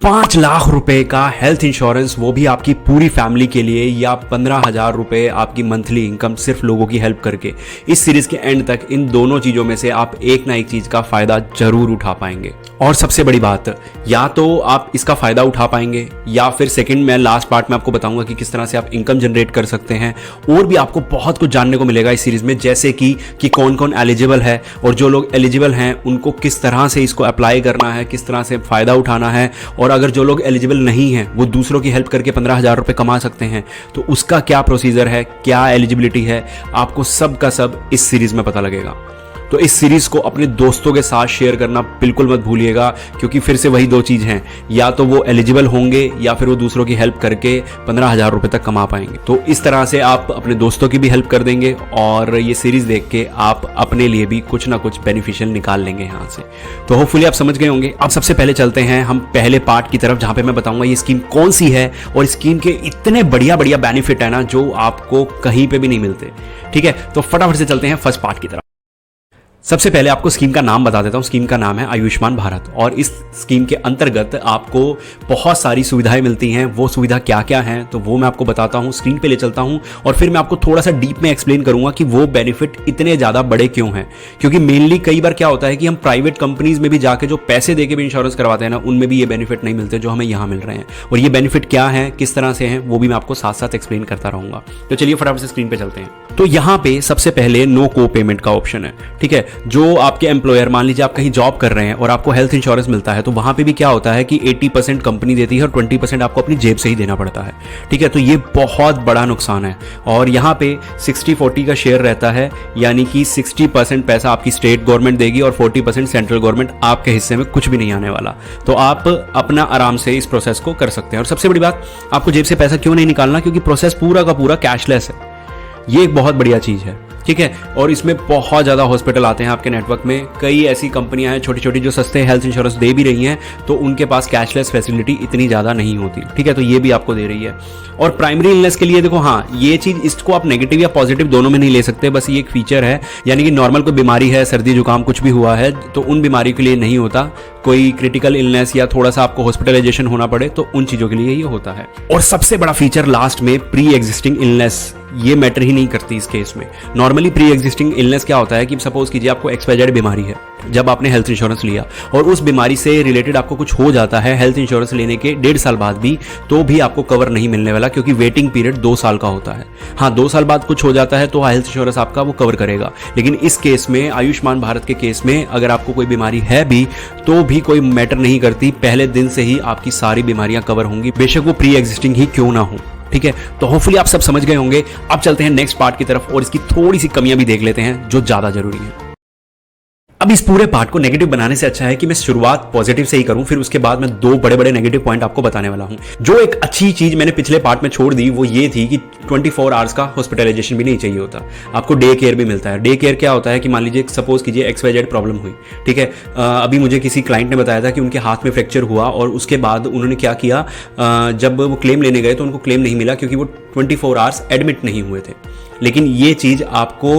5 लाख रुपए का health insurance, वो भी आपकी पूरी फैमिली के लिए, या 15,000 रुपए आपकी मंथली इनकम सिर्फ लोगों की हेल्प करके। इस सीरीज के एंड तक इन दोनों चीजों में से आप एक ना एक चीज का फायदा जरूर उठा पाएंगे। और सबसे बड़ी बात, या तो आप इसका फायदा उठा पाएंगे या फिर सेकंड में लास्ट पार्ट में आपको बताऊंगा कि किस तरह से आप इनकम जनरेट कर सकते हैं। और भी आपको बहुत कुछ जानने को मिलेगा इस सीरीज में, जैसे कि कौन कौन एलिजिबल है और जो लोग एलिजिबल हैं उनको किस तरह से इसको अप्लाई करना है, किस तरह से फायदा उठाना है। और अगर जो लोग एलिजिबल नहीं हैं वो दूसरों की हेल्प करके 15,000 रुपए कमा सकते हैं, तो उसका क्या प्रोसीजर है, क्या एलिजिबिलिटी है, आपको सब का सब इस सीरीज में पता लगेगा। तो इस सीरीज को अपने दोस्तों के साथ शेयर करना बिल्कुल मत भूलिएगा, क्योंकि फिर से वही दो चीज हैं, या तो वो एलिजिबल होंगे या फिर वो दूसरों की हेल्प करके 15,000 रुपए तक कमा पाएंगे। तो इस तरह से आप अपने दोस्तों की भी हेल्प कर देंगे और ये सीरीज देख के आप अपने लिए भी कुछ ना कुछ बेनिफिशियल निकाल लेंगे यहाँ से। तो होपफुली आप समझ गए होंगे। अब सबसे पहले चलते हैं हम पहले पार्ट की तरफ, जहां पे मैं बताऊंगा ये स्कीम कौन सी है और स्कीम के इतने बढ़िया बढ़िया बेनिफिट है ना जो आपको कहीं पे भी नहीं मिलते। ठीक है, तो फटाफट से चलते हैं फर्स्ट पार्ट की तरफ। सबसे पहले आपको स्कीम का नाम बता देता हूं। स्कीम का नाम है आयुष्मान भारत, और इस स्कीम के अंतर्गत आपको बहुत सारी सुविधाएं मिलती हैं। वो सुविधा क्या क्या हैं तो वो मैं आपको बताता हूं, स्क्रीन पे ले चलता हूं और फिर मैं आपको थोड़ा सा डीप में एक्सप्लेन करूंगा कि वो बेनिफिट इतने ज़्यादा बड़े क्यों हैं। क्योंकि मेनली कई बार क्या होता है कि हम प्राइवेट कंपनीज में भी जाके जो पैसे देके भी इंश्योरेंस करवाते हैं ना, उनमें भी ये बेनिफिट नहीं मिलते जो हमें यहाँ मिल रहे हैं। और ये बेनिफिट क्या है, किस तरह से हैं, वो भी मैं आपको साथ साथ एक्सप्लेन करता रहूंगा। तो चलिए फटाफट से स्क्रीन पे चलते हैं। तो यहाँ पे सबसे पहले नो को पेमेंट का ऑप्शन है। ठीक है, जो आपके एम्प्लॉयर, मान लीजिए आप कहीं जॉब कर रहे हैं और आपको हेल्थ इंश्योरेंस मिलता है, तो वहां पे भी क्या होता है कि 80% कंपनी देती है और 20% आपको अपनी जेब से ही देना पड़ता है। ठीक है, तो ये बहुत बड़ा नुकसान है। और यहाँ पे 60-40 का शेयर रहता है, यानी कि 60% पैसा आपकी स्टेट गवर्नमेंट देगी और 40% सेंट्रल गवर्नमेंट, आपके हिस्से में कुछ भी नहीं आने वाला। तो आप अपना आराम से इस प्रोसेस को कर सकते हैं। और सबसे बड़ी बात, आपको जेब से पैसा क्यों नहीं निकालना, क्योंकि प्रोसेस पूरा का पूरा कैशलेस है। ये एक बहुत बढ़िया चीज है। ठीक है, और इसमें बहुत ज़्यादा हॉस्पिटल आते हैं आपके नेटवर्क में। कई ऐसी कंपनियां हैं छोटी छोटी जो सस्ते हेल्थ इंश्योरेंस दे भी रही हैं, तो उनके पास कैशलेस फैसिलिटी इतनी ज़्यादा नहीं होती। ठीक है, तो ये भी आपको दे रही है। और प्राइमरी इलनेस के लिए देखो, हाँ ये चीज़, इसको आप नेगेटिव या पॉजिटिव दोनों में नहीं ले सकते, बस ये एक फीचर है। यानी कि नॉर्मल कोई बीमारी है, सर्दी जुकाम कुछ भी हुआ है, तो उन बीमारी के लिए नहीं होता। कोई क्रिटिकल इलनेस या थोड़ा सा आपको हॉस्पिटलाइजेशन होना पड़े, तो उन चीज़ों के लिए ये होता है। और सबसे बड़ा फीचर लास्ट में, प्री एग्जिस्टिंग इलनेस, ये मैटर ही नहीं करती इस केस में। नॉर्मली प्री एग्जिस्टिंग इलनेस क्या होता है कि सपोज कीजिए आपको XYZ बीमारी है, जब आपने हेल्थ इंश्योरेंस लिया और उस बीमारी से रिलेटेड आपको कुछ हो जाता है हेल्थ इंश्योरेंस लेने के 1.5 साल बाद भी, तो भी आपको कवर नहीं मिलने वाला, क्योंकि वेटिंग पीरियड 2 साल का होता है। हाँ, 2 साल बाद कुछ हो जाता है तो हेल्थ इंश्योरेंस आपका वो कवर करेगा। लेकिन इस केस में, आयुष्मान भारत के केस में, अगर आपको कोई बीमारी है भी तो भी कोई मैटर नहीं करती, पहले दिन से ही आपकी सारी बीमारियां कवर होंगी, बेशक वो प्री एग्जिस्टिंग ही क्यों ना हो। ठीक है, तो होपफुली आप सब समझ गए होंगे। अब चलते हैं नेक्स्ट पार्ट की तरफ और इसकी थोड़ी सी कमियां भी देख लेते हैं जो ज्यादा जरूरी है। अब इस पूरे पार्ट को नेगेटिव बनाने से अच्छा है कि मैं शुरुआत पॉजिटिव से ही करूं, फिर उसके बाद मैं 2 बड़े बड़े नेगेटिव पॉइंट आपको बताने वाला हूं। जो एक अच्छी चीज मैंने पिछले पार्ट में छोड़ दी वो ये थी कि 24 आवर्स का हॉस्पिटलाइजेशन भी नहीं चाहिए होता, आपको डे केयर भी मिलता है। डे केयर क्या होता है कि मान लीजिए सपोज कीजिए XYZ प्रॉब्लम हुई। ठीक है, अभी मुझे किसी क्लाइंट ने बताया था कि उनके हाथ में फ्रैक्चर हुआ और उसके बाद उन्होंने क्या किया, जब वो क्लेम लेने गए तो उनको क्लेम नहीं मिला, क्योंकि वो 24 आवर्स एडमिट नहीं हुए थे। लेकिन ये चीज आपको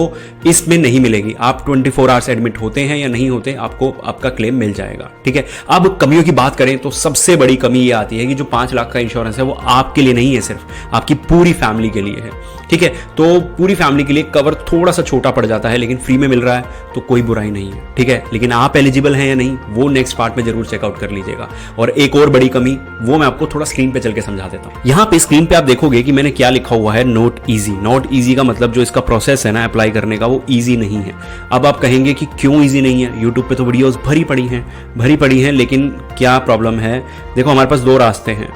इसमें नहीं मिलेगी। आप 24 आवर्स एडमिट होते हैं या नहीं होते, आपको आपका क्लेम मिल जाएगा। ठीक है, अब कमियों की बात करें तो सबसे बड़ी कमी ये आती है कि जो 5 लाख का इंश्योरेंस है वो आपके लिए नहीं है, सिर्फ आपकी पूरी फैमिली के लिए है। ठीक है, तो पूरी फैमिली के लिए कवर थोड़ा सा छोटा पड़ जाता है, लेकिन फ्री में मिल रहा है तो कोई बुराई नहीं है। ठीक है, लेकिन आप एलिजिबल हैं या नहीं वो नेक्स्ट पार्ट में जरूर चेकआउट कर लीजिएगा। और एक और बड़ी कमी, वो मैं आपको थोड़ा स्क्रीन पे चल के समझा देता हूं। यहाँ पे स्क्रीन पे आप देखोगे कि मैंने क्या लिखा हुआ है, नॉट ईजी। नॉट ईजी का मतलब जो इसका प्रोसेस है ना अप्लाई करने का, वो ईजी नहीं है। अब आप कहेंगे कि क्यों ईजी नहीं है, यूट्यूब पे तो वीडियोस भरी पड़ी हैं, लेकिन क्या प्रॉब्लम है, देखो हमारे पास 2 रास्ते हैं,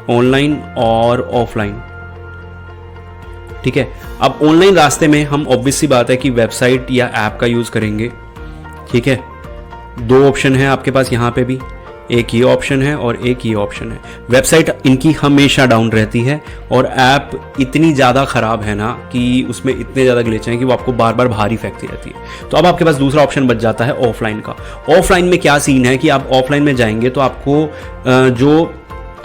ऑनलाइन और ऑफलाइन। ठीक है, अब ऑनलाइन रास्ते में हम ऑब्वियस सी बात है कि वेबसाइट या ऐप का यूज करेंगे। ठीक है, 2 ऑप्शन है आपके पास यहाँ पे भी, एक ये ऑप्शन है और एक ये ऑप्शन है। वेबसाइट इनकी हमेशा डाउन रहती है और ऐप इतनी ज़्यादा ख़राब है ना कि उसमें इतने ज़्यादा ग्लिच हैं कि वो आपको बार बार बाहर ही फेंकती रहती है। तो अब आपके पास दूसरा ऑप्शन बच जाता है ऑफलाइन का। ऑफलाइन में क्या सीन है कि आप ऑफलाइन में जाएंगे तो आपको जो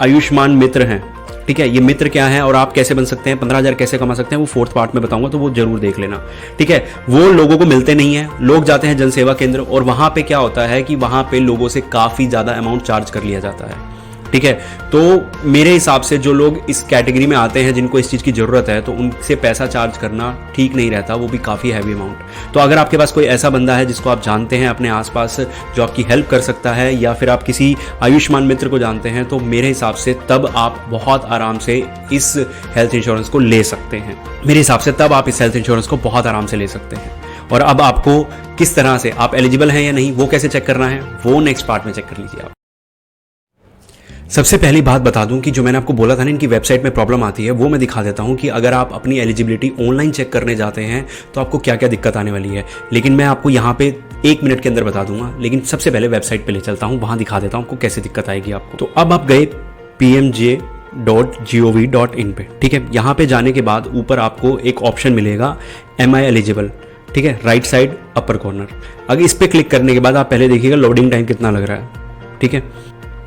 आयुष्मान मित्र हैं, ठीक है, ये मित्र क्या है और आप कैसे बन सकते हैं, 15,000 कैसे कमा सकते हैं, वो 4th पार्ट में बताऊंगा, तो वो जरूर देख लेना। ठीक है, वो लोगों को मिलते नहीं है, लोग जाते हैं जन सेवा केंद्र और वहां पे क्या होता है कि वहां पे लोगों से काफी ज्यादा अमाउंट चार्ज कर लिया जाता है। ठीक है। तो मेरे हिसाब से जो लोग इस कैटेगरी में आते हैं जिनको इस चीज़ की ज़रूरत है, तो उनसे पैसा चार्ज करना ठीक नहीं रहता, वो भी काफ़ी हैवी अमाउंट। तो अगर आपके पास कोई ऐसा बंदा है जिसको आप जानते हैं अपने आसपास जो आपकी हेल्प कर सकता है, या फिर आप किसी आयुष्मान मित्र को जानते हैं, तो मेरे हिसाब से तब आप बहुत आराम से इस हेल्थ इंश्योरेंस को ले सकते हैं। मेरे हिसाब से तब आप इस हेल्थ इंश्योरेंस को बहुत आराम से ले सकते हैं। और अब आपको किस तरह से आप एलिजिबल हैं या नहीं वो कैसे चेक करना है, वो नेक्स्ट पार्ट में चेक कर लीजिए आप। सबसे पहली बात बता दूं कि जो मैंने आपको बोला था ना इनकी वेबसाइट में प्रॉब्लम आती है, वो मैं दिखा देता हूं कि अगर आप अपनी एलिजिबिलिटी ऑनलाइन चेक करने जाते हैं तो आपको क्या क्या दिक्कत आने वाली है। लेकिन मैं आपको यहाँ पे 1 मिनट के अंदर बता दूंगा, लेकिन सबसे पहले वेबसाइट पे ले चलता हूँ, वहाँ दिखा देता हूँ आपको कैसे दिक्कत आएगी आपको। तो अब आप गए pmj.gov.in पे, ठीक है। यहाँ पे जाने के बाद ऊपर आपको एक ऑप्शन मिलेगा एम आई एलिजिबल, ठीक है, राइट साइड अपर कॉर्नर। अगर इस पर क्लिक करने के बाद आप पहले देखिएगा लोडिंग टाइम कितना लग रहा है, ठीक है।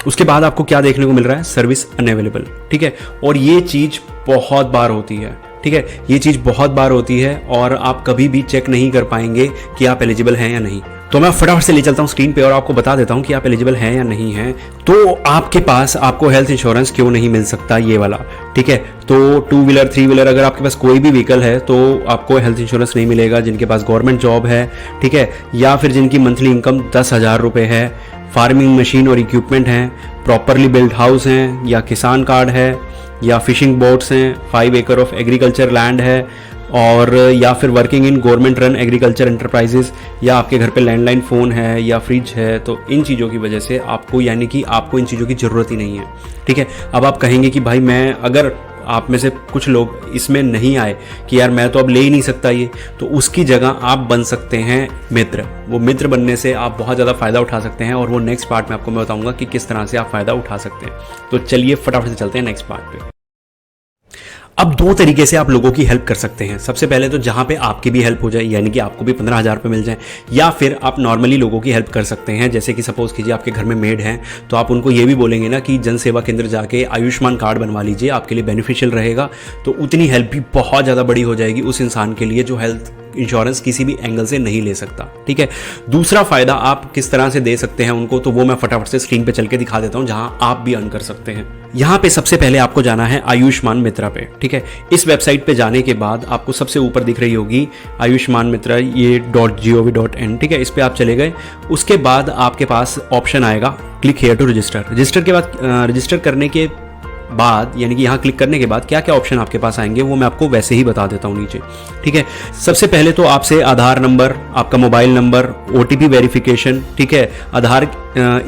उसके बाद आपको क्या देखने को मिल रहा है, सर्विस अनअवेलेबल, ठीक है। और ये चीज़ बहुत बार होती है, ठीक है, ये चीज़ बहुत बार होती है और आप कभी भी चेक नहीं कर पाएंगे कि आप एलिजिबल हैं या नहीं। तो मैं फटाफट से ले चलता हूँ स्क्रीन पे और आपको बता देता हूँ कि आप एलिजिबल हैं या नहीं हैं। तो आपके पास आपको हेल्थ इंश्योरेंस क्यों नहीं मिल सकता, ये वाला, ठीक है। तो 2 व्हीलर 3 व्हीलर अगर आपके पास कोई भी व्हीकल है तो आपको हेल्थ इंश्योरेंस नहीं मिलेगा। जिनके पास गवर्नमेंट जॉब है, ठीक है, या फिर जिनकी मंथली इनकम 10,000 रुपये है, फार्मिंग मशीन और इक्विपमेंट हैं, प्रॉपरली बिल्ड हाउस हैं, या किसान कार्ड है, या फिशिंग बोट्स हैं, 5 एकड़ ऑफ एग्रीकल्चर लैंड है, और या फिर working in government run agriculture enterprises, या आपके घर पे लैंडलाइन फ़ोन है या फ्रिज है। तो इन चीज़ों की वजह से आपको, यानी कि आपको इन चीज़ों की ज़रूरत ही नहीं है, ठीक है। अब आप कहेंगे कि भाई मैं, अगर आप में से कुछ लोग इसमें नहीं आए कि यार मैं तो अब ले ही नहीं सकता ये, तो उसकी जगह आप बन सकते हैं मित्र। वो मित्र बनने से आप बहुत ज़्यादा फ़ायदा उठा सकते हैं और वो नेक्स्ट पार्ट में आपको मैं बताऊंगा कि किस तरह से आप फ़ायदा उठा सकते हैं। तो चलिए फटाफट से चलते हैं नेक्स्ट पार्ट पे। अब 2 तरीके से आप लोगों की हेल्प कर सकते हैं। सबसे पहले तो जहाँ पे आपकी भी हेल्प हो जाए, यानी कि आपको भी 15,000 रुपये मिल जाए, या फिर आप नॉर्मली लोगों की हेल्प कर सकते हैं। जैसे कि सपोज कीजिए आपके घर में मेड हैं, तो आप उनको ये भी बोलेंगे ना कि जन सेवा केंद्र जाके आयुष्मान कार्ड बनवा लीजिए, आपके लिए बेनिफिशियल रहेगा। तो उतनी हेल्प भी बहुत ज़्यादा बड़ी हो जाएगी उस इंसान के लिए जो हेल्थ इंश्योरेंस किसी भी एंगल से नहीं ले सकता, ठीक है। दूसरा फायदा आप किस तरह से दे सकते हैं उनको, तो वो मैं फटाफट से स्क्रीन पे चल के दिखा देता हूं, जहां आप भी अर्न कर सकते हैं। यहां पे सबसे पहले आपको जाना है आयुष्मान मित्रा पे, ठीक है। इस वेबसाइट पे जाने के बाद आपको सबसे ऊपर दिख रही होगी आयुष्मान मित्रा, ये .gov.in, ठीक है। इस पे आप चले गए, उसके बाद आपके पास ऑप्शन आएगा click here to register. Register के बाद, रजिस्टर करने के बाद, यानी कि यहाँ क्लिक करने के बाद क्या क्या ऑप्शन आपके पास आएंगे वो मैं आपको वैसे ही बता देता हूँ नीचे, ठीक है। सबसे पहले तो आपसे आधार नंबर, आपका मोबाइल नंबर, OTP वेरिफिकेशन, ठीक है, आधार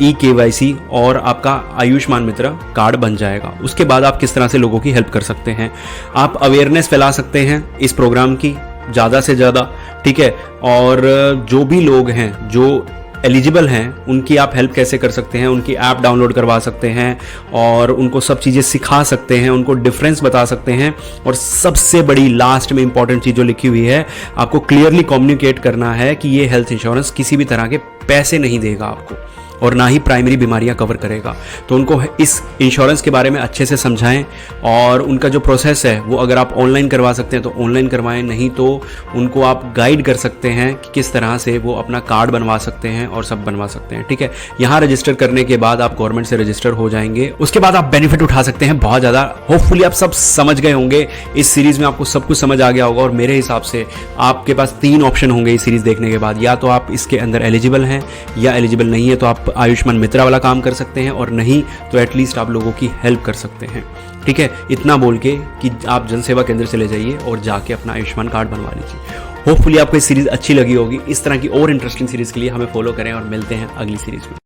eKYC और आपका आयुष्मान मित्र कार्ड बन जाएगा। उसके बाद आप किस तरह से लोगों की हेल्प कर सकते हैं, आप अवेयरनेस फैला सकते हैं इस प्रोग्राम की ज़्यादा से ज़्यादा, ठीक है। और जो भी लोग हैं जो एलिजिबल हैं उनकी आप हेल्प कैसे कर सकते हैं, उनकी ऐप डाउनलोड करवा सकते हैं और उनको सब चीज़ें सिखा सकते हैं, उनको डिफरेंस बता सकते हैं। और सबसे बड़ी लास्ट में इंपॉर्टेंट चीज़ जो लिखी हुई है, आपको क्लियरली कम्युनिकेट करना है कि ये हेल्थ इंश्योरेंस किसी भी तरह के पैसे नहीं देगा आपको और ना ही प्राइमरी बीमारियां कवर करेगा। तो उनको इस इंश्योरेंस के बारे में अच्छे से समझाएं और उनका जो प्रोसेस है वो अगर आप ऑनलाइन करवा सकते हैं तो ऑनलाइन करवाएं, नहीं तो उनको आप गाइड कर सकते हैं कि किस तरह से वो अपना कार्ड बनवा सकते हैं और सब बनवा सकते हैं, ठीक है। यहाँ रजिस्टर करने के बाद आप गवर्नमेंट से रजिस्टर हो जाएंगे, उसके बाद आप बेनिफिट उठा सकते हैं बहुत ज़्यादा। होपफुली आप सब समझ गए होंगे, इस सीरीज़ में आपको सब कुछ समझ आ गया होगा। और मेरे हिसाब से आपके पास 3 ऑप्शन होंगे इस सीरीज़ देखने के बाद, या तो आप इसके अंदर एलिजिबल हैं या एलिजिबल नहीं है तो आप आयुष्मान मित्रा वाला काम कर सकते हैं, और नहीं तो एटलीस्ट आप लोगों की हेल्प कर सकते हैं, ठीक है। इतना बोल के कि आप जन सेवा केंद्र चले जाइए और जाके अपना आयुष्मान कार्ड बनवा लीजिए। होपफुली आपको ये सीरीज़ अच्छी लगी होगी। इस तरह की और इंटरेस्टिंग सीरीज़ के लिए हमें फॉलो करें और मिलते हैं अगली सीरीज़ में।